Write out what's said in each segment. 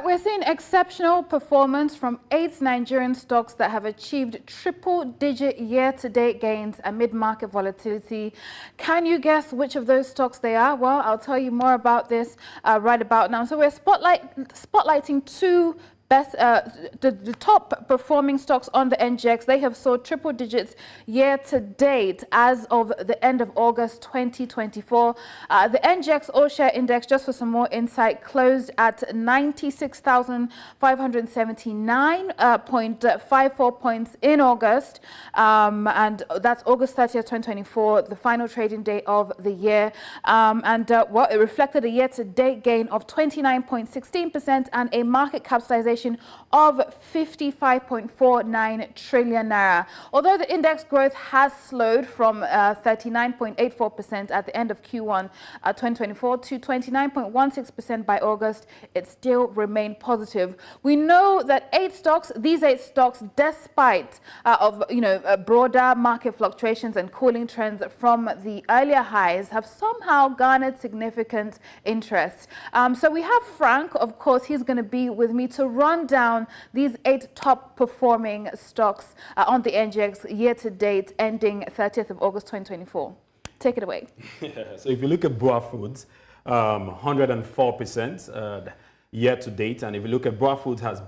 right, we're seeing exceptional performance from 8 Nigerian stocks that have achieved triple-digit year-to-date gains amid market volatility. Can you guess which of those stocks they are? Well, I'll tell you more about this right about now. So we're spotlighting two the top performing stocks on the NGX. They have soared triple digits year to date as of the end of August 2024. The NGX All-Share Index, just for some more insight, closed at 96,579.54 points in August, and that's August 30th, 2024, the final trading day of the year. Well, it reflected a year-to-date gain of 29.16% and a market capitalization of 55.49 trillion naira. Although the index growth has slowed from 39.84% at the end of Q1 2024 to 29.16% by August, it still remained positive. We know that these eight stocks, despite broader market fluctuations and cooling trends from the earlier highs, have somehow garnered significant interest. So we have Frank, of course, he's going to be with me to run down these 8 top performing stocks on the NGX year to date ending 30th of August 2024. Take it away. So if you look at BUA Foods, 104% year to date, and if you look at BUA Foods has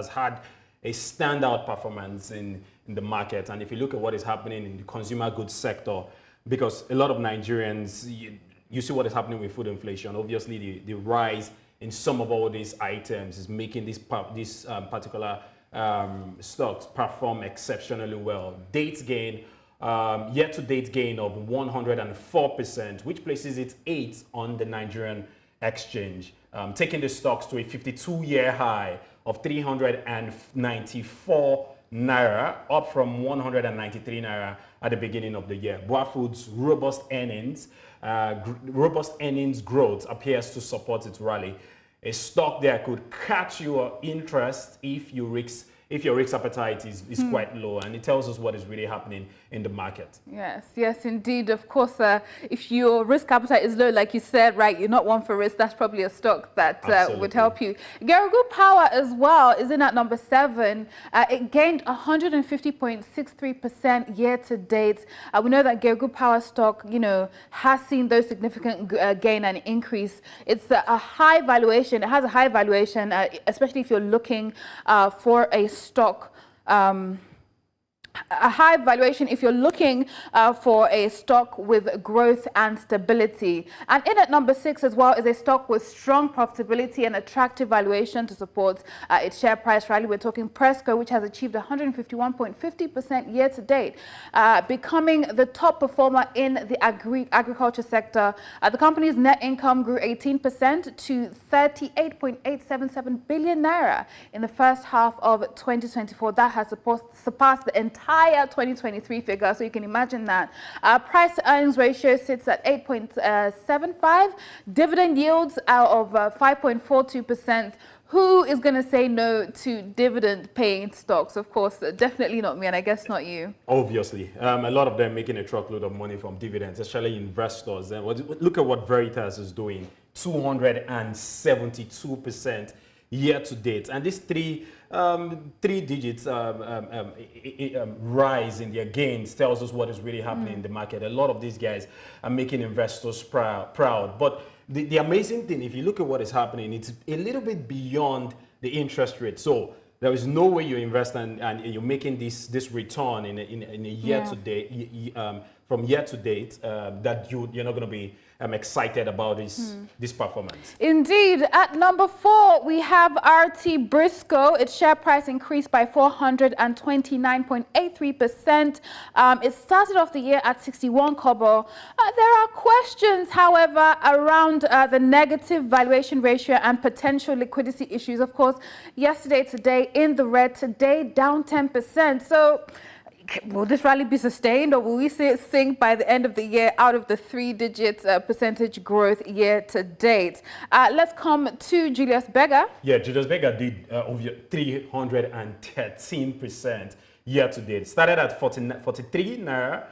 had a standout performance in the market. And if you look at what is happening in the consumer goods sector, because a lot of Nigerians, you see what is happening with food inflation. Obviously, the rise in some of all these items is making these particular stocks perform exceptionally well. Year-to-date gain of 104%, which places it 8th on the Nigerian Exchange, taking the stocks to a 52-year high of 394 naira, up from 193 naira at the beginning of the year. BUA Foods' robust earnings growth appears to support its rally. A stock there could catch your interest if your risk appetite is quite low, and it tells us what is really happening in the market. Yes, indeed. Of course, if your risk appetite is low, like you said, right, you're not one for risk, that's probably a stock that would help you. Geregu Power as well is in at number 7. It gained 150.63% year to date. We know that Geregu Power stock, has seen those significant gain and increase. It's a high valuation. It has a high valuation, especially if you're looking for a stock, a high valuation if you're looking for a stock with growth and stability. And in at number 6 as well is a stock with strong profitability and attractive valuation to support its share price rally. We're talking Presco, which has achieved 151.50% year to date, becoming the top performer in the agriculture sector. The company's net income grew 18% to 38.877 billion naira in the first half of 2024. That has surpassed the entire 2023 figure, so you can imagine that. Price to earnings ratio sits at 8.75, dividend yields out of 5.42%. Who is going to say no to dividend paying stocks? Of course, definitely not me, and I guess not you. Obviously, a lot of them making a truckload of money from dividends, especially investors. And look at what Veritas is doing, 272% year to date, and these three digits rise in their gains tells us what is really happening in the market. A lot of these guys are making investors proud. But the amazing thing, if you look at what is happening, it's a little bit beyond the interest rate. So there is no way you invest and you're making this return in a year to date, from year to date, that you're not going to be excited about this performance. Indeed. At number 4, we have RT Briscoe. Its share price increased by 429.83%. It started off the year at 61 kobo. There are questions, however, around the negative valuation ratio and potential liquidity issues. Of course, today in the red, today down 10%. So will this rally be sustained, or will we see it sink by the end of the year out of the 3-digit percentage growth year to date? Let's come to Julius Berger. Yeah, Julius Berger did over 313% year to date. Started at 43 naira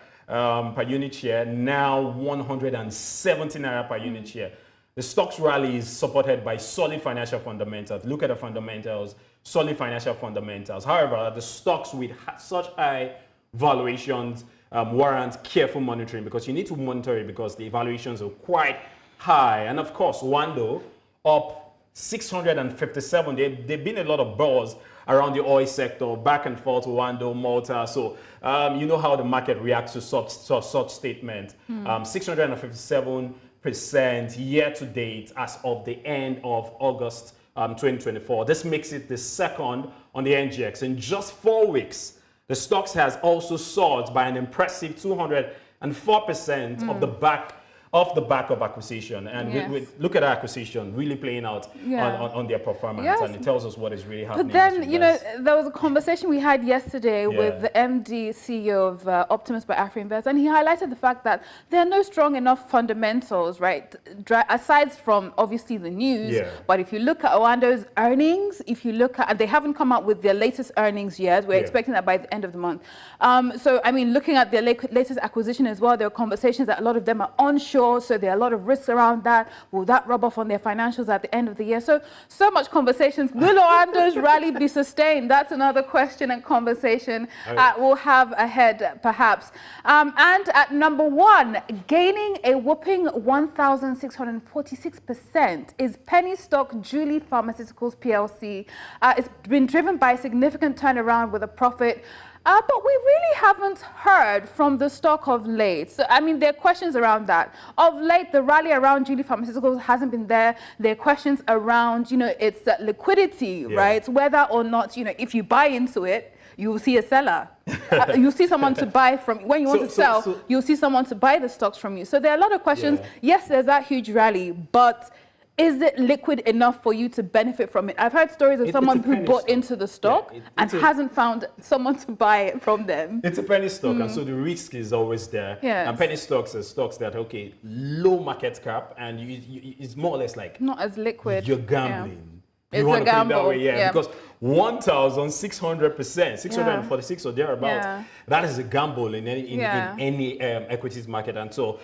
per unit share, now 170 naira per unit share. The stock's rally is supported by solid financial fundamentals. Look at the fundamentals, solid financial fundamentals. However, the stocks with such high valuations warrant careful monitoring, because you need to monitor it because the valuations are quite high. And of course, Oando up 657. There've been a lot of buzz around the oil sector, back and forth, Oando, Malta. So you know how the market reacts to such statement. 657% year to date as of the end of August 2024. This makes it the second on the NGX. In just 4 weeks, the stocks has also soared by an impressive 204% off the back of acquisition. And we look at acquisition really playing out on their performance, and it tells us what is really happening. But then, you know, there was a conversation we had yesterday with the MD CEO of Optimus by AfriInvest, and he highlighted the fact that there are no strong enough fundamentals, right, aside from obviously the news. But if you look at Oando's earnings, if you look at, and they haven't come out with their latest earnings yet, we're expecting that by the end of the month. So, I mean, looking at their latest acquisition as well, there are conversations that a lot of them are onshore. So there are a lot of risks around that. Will that rub off on their financials at the end of the year? So much conversations. Will Oando's rally be sustained? That's another question and conversation we'll have ahead, perhaps. And at number 1, gaining a whopping 1,646% is penny stock Juli Pharmaceutical Plc. It's been driven by a significant turnaround with a profit. But we really haven't heard from the stock of late. So, I mean, there are questions around that. Of late, the rally around Juli Pharmaceuticals hasn't been there. There are questions around, you know, its liquidity, right? Whether or not, you know, if you buy into it, you will see a seller. You'll see someone to buy from. When you want to sell, you'll see someone to buy the stocks from you. So there are a lot of questions. Yes, there's that huge rally, but is it liquid enough for you to benefit from it? I've heard stories of someone who bought into the stock and hasn't found someone to buy it from them. It's a penny stock, and so the risk is always there. And penny stocks are stocks that, okay, low market cap, and it's more or less like not as liquid. You're gambling. It's a gamble. Because 1,600%, 646 or thereabouts, that is a gamble in any equities market. And so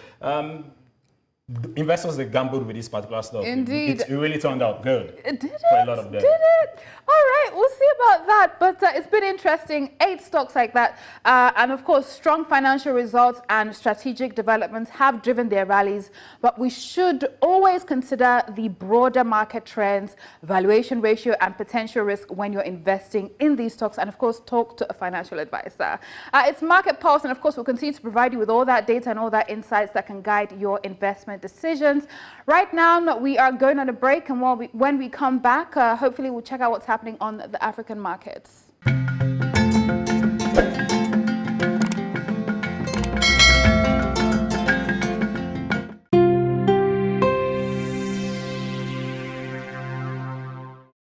investors that gambled with this particular stock, it really turned out good. Did it? For a lot of them. Did it? All right, we'll see about that. But it's been interesting. 8 stocks like that. And of course, strong financial results and strategic developments have driven their rallies. But we should always consider the broader market trends, valuation ratio, and potential risk when you're investing in these stocks. And of course, talk to a financial advisor. It's Market Pulse. And of course, we'll continue to provide you with all that data and all that insights that can guide your investment decisions. Right now, we are going on a break, and when we come back, hopefully we'll check out what's happening on the African markets.